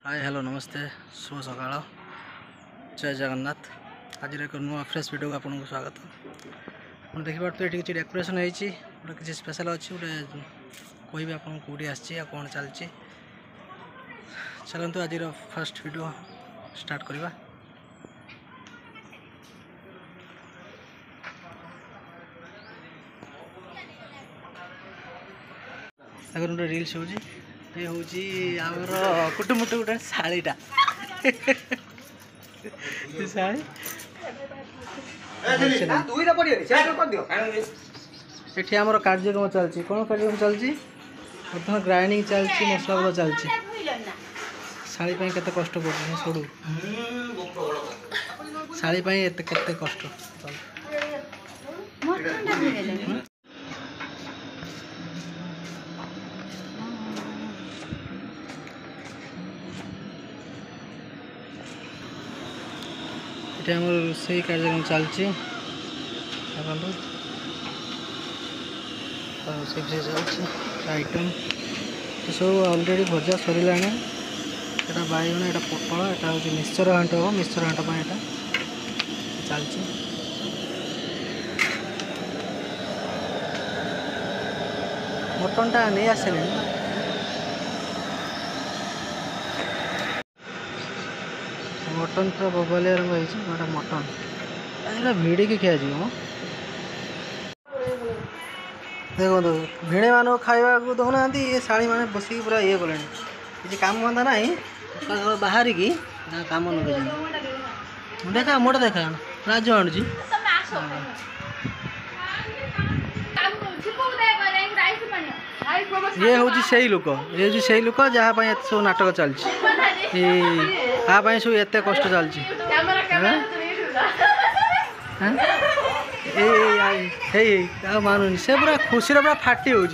Hi hello नमस्ते शुभ सकाळ जय जगन्नाथ। आज एक नुआ फ्रेश वीडियो को आपको स्वागत। आप देखिए ये डेकोरेशन होती किसी स्पेशल अच्छी गोटे कह आप कौटी आसी कौन चलती चलते आज फर्स्ट वीडियो स्टार्ट करवा। गोटे रिल्स हो ये हूँ आमर कुटुमुटु गोटे शाड़ीटा शाड़ी ये आमर कार्यक्रम चलती कौन कार्यक्रम चलती बर्तमान ग्राइंडिंग चलती मसला गुड़ा चलती शाड़ी केते कष्ट कर छोड़ू शाड़ी केते कष्ट ये आम रोसे कार्यक्रम चलती चलती आइटम तो सब अलरेडी भजा सरला यहाँ बैगण यहाँ पटल यहाँ हूँ मिक्सचर घाट हम मिक्सचर घाट पर यहाँ चलती मटनटा नहीं आसे मटन पूरा बबलिया रंग गोटे मटन यहाँ भिड़ी की खिया देखो भिड़े मान खावा दौना ये शाड़ी मैंने बसिक पूरा ये कले किसी काम धंदा ना बाहर की कम लगे देखा मोटा देखा राज आणुची ये हूँ से लोक ये से लोक जहाँ सब नाटक चलती यहाँ सब एत कष्ट चलती मानुनी से पूरा खुशी पूरा फाटी हो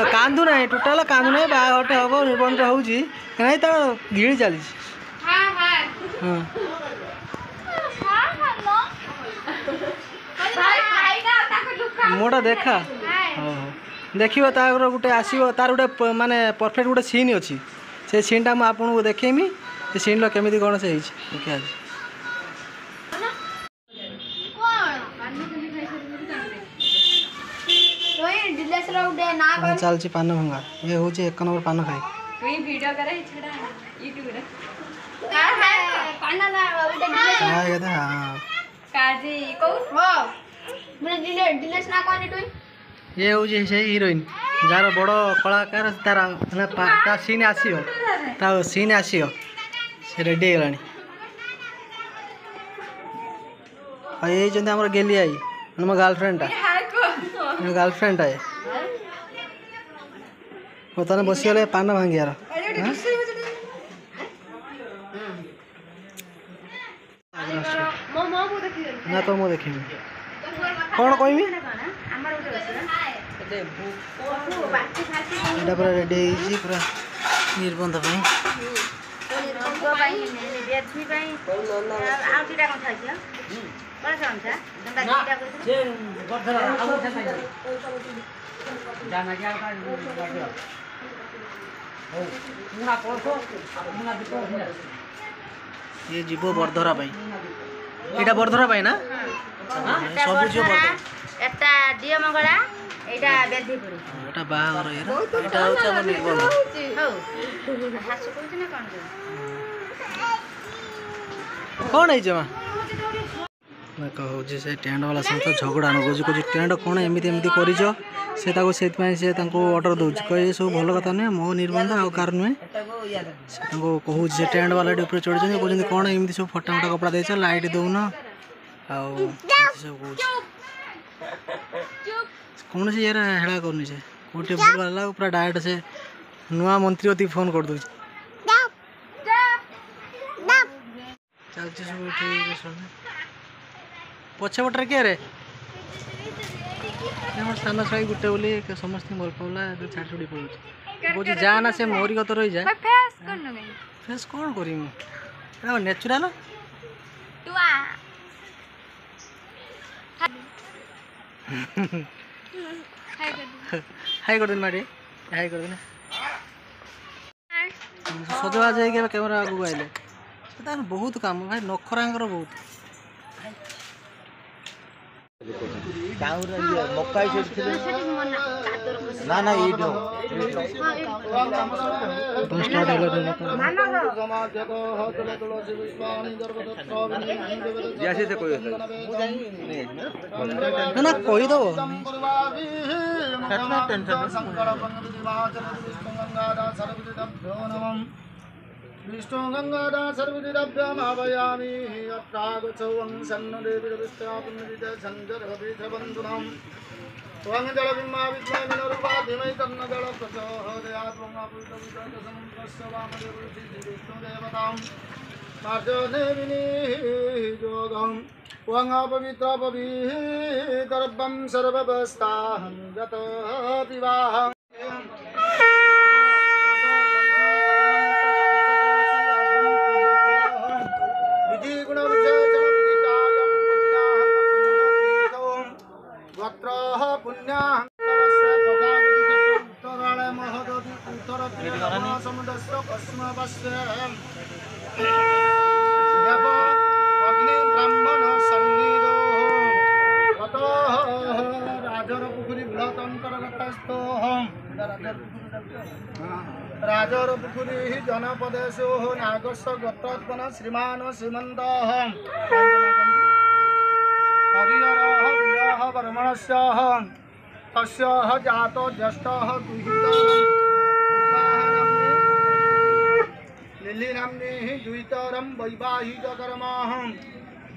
कांदू ना टोटाल कांदू ना बाहटे हम निबंध होना तो गिड़ी चली मोटा देखा देखिए तार गोटे आसो तार गोटे माने परफेक्ट गोटे सीन अच्छी से सीनटा मुझे आपको देखेमी से सीन केमी कौन से देखिए चलती पान भंगा ये हूँ एक नंबर पान खाई ये हूँ से हिरोइन जार बड़ कलाकार तार सीन आसो सीन आसो से रेडी है ये आम गेली आई मो गर्लफ्रेंडटा गर्लफ्रेंडटा है बर्तमान बसीगले पान भांगियार ना तो मुझे देखी कौन कहमी पूरा रेडी पूरा निबंध ये जीव बरधरा यहाँ बरधरा ना सब जीव एटा दियो मंगला एटा बेलधीपुर एटा बाहर एटा होछ हमर निबंध हो हासु कोन ना कौन है जमा मैं कहूँ से टेंट वाला सहित झगड़ा न कह टेंट कौन एमती एमती कर से ऑर्डर दौर कह सब भल कथा नुहे मो निबंध आउ कार नुहे से कहूँ से टेंट वाला ऊपर चढ़ी कहते कौन एमती सब फटा फटा कपड़ा देच लाइट दौन आउ सब कह कौन से यार हेड़ा करनी से गोटे भूल वाला पूरा डायरेक्ट से नुआ मंत्री अति फोन कर दूँ चलती सब पछपटे किए सान छाई गोटे बोली समस्त भल पाला छाड़ छुड़ी पड़े जा ना से मोरी गत रही जाए फेस कौन करी नेचुराल हाई कर दिन मारे हाई कर दिन सजबाज हो कैमेरा आगू आइले बहुत काम भाई नखरांगर बहुत मक्का ना ना ये स्टार्ट जैसे से कोई ना कोई दो विष्णु गंगादा सर्वदिभ्यमावयामि अत्रागचौं सन्नदेवीरविष्टापुण्यदिते सञ्जरभीषबन्धुनां त्वं जलबिम्बा विद्मैमिनरूपा धीमहि तन्न जलप्रचोदयात् त्वं अपुरुषविजयसमुद्रस्य वामदेवऋषिविष्णुदेवतां मार्जनेमिनी योगं त्वं अपवित्रपवित्रं सर्ववस्थाहं यतः विवाहम् राजर पुकुरी जनपदेशो नागस्व गोत्रोत्पन्न श्रीमान श्रीमंत हरिहर विवाह ब्रह्मणस्य तस्य जातो ज्येष्ठः दुहित लिली नाम्नि द्वितरं वैवाहिककर्म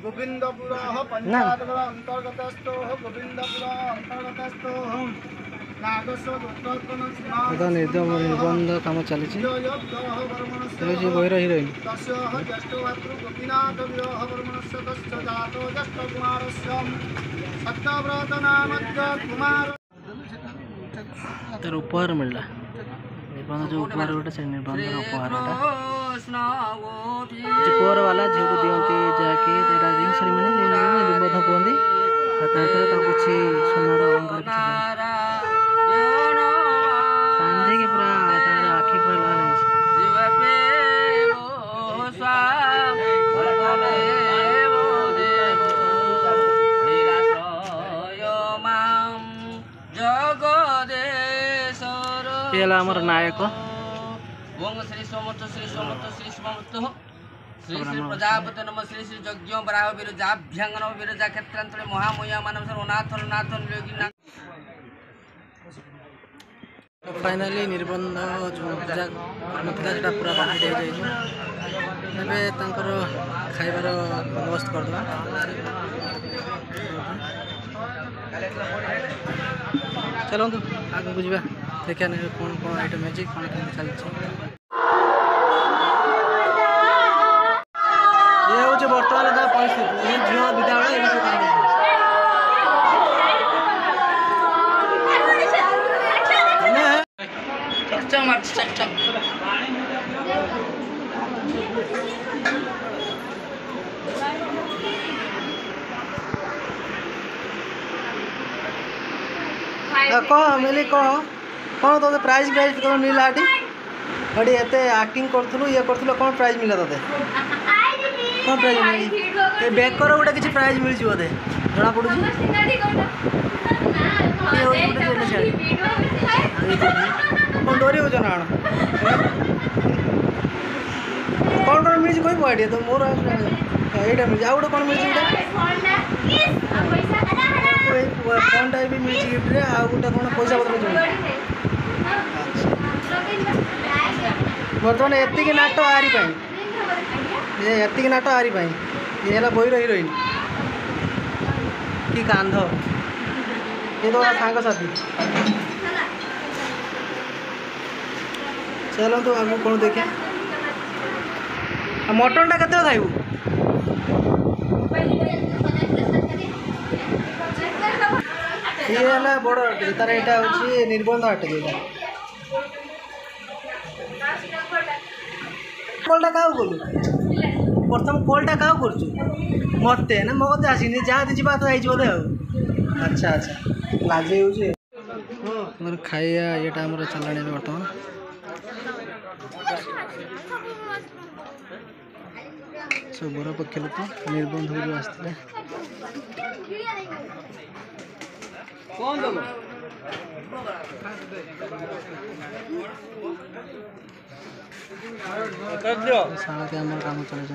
गोविंदपुर पंचायत अंतर्गतस्थो गोविंदपुर अंतर्गतस्थो निबंध काम चली बहिर हिरोइन तार उपहार मिलला निबंध जो उपहार गोटे से निबंध उपहार पुअर वाला झील को दिखती जहाँकि रिंग सेरेमनी निबंध कहते किसी सोनार अलंकार बांधे पूरा तार आखि पूरा लाल ये आमर नायक श्री सोमत श्री सोमत श्री सोमत श्री श्री प्रजापति नम श्री श्री यज्ञ बराह विरजाभ्यंगन विरजा क्षेत्रांतरे महामया मानव सर्वनाथ नाथ योगिनाथ। फाइनाली निबंध जो पूजा ना पूरा कम्प्लीट हो खाइबार बंदोबस्त करदे चलतु आगे को जा देखा कौन कौन आइटम है कौन कौन चलती ये हूँ बर्तमान जहाँ परिस्थिति ये झील विद्यालय कह मिली कह कौन तो प्राइज प्राइज कौन मिला हटी हटी एत एक्टिंग करूँ ये करूँ कौन प्राइज मिला ते कौन प्राइज मिली बेकर गोटे किसी प्राइज मिली बोधे जना पड़ू कौन डरी हो ना कौन कौन मिली कह आइडिया तो मोर यहाँ मिली आउ गोटे कौन मिली फोन टाइप भी मिली गिफ्ट रे आ गोटे कौन पैसा पत्र बर्तमान एतिक नाट आरी ये एतिक नाट आरी ये है बहिर हिरोइन कि कांध ये तो सांग साथी चलतु आगे कौन देखे मटन टा केते खाइबू ये है बड़ तार यहाँ हूँ निबंध हाट जो कलटा क्या कलु प्रथम कलटा क्या कर मत ना मत आसनी जहाँ जा तो आई बोधे अच्छा अच्छा लाजे खाइया ये चलानी बर्तमान सब बर पक्ष लोक निबंधपुर आसते साथ आम काम चले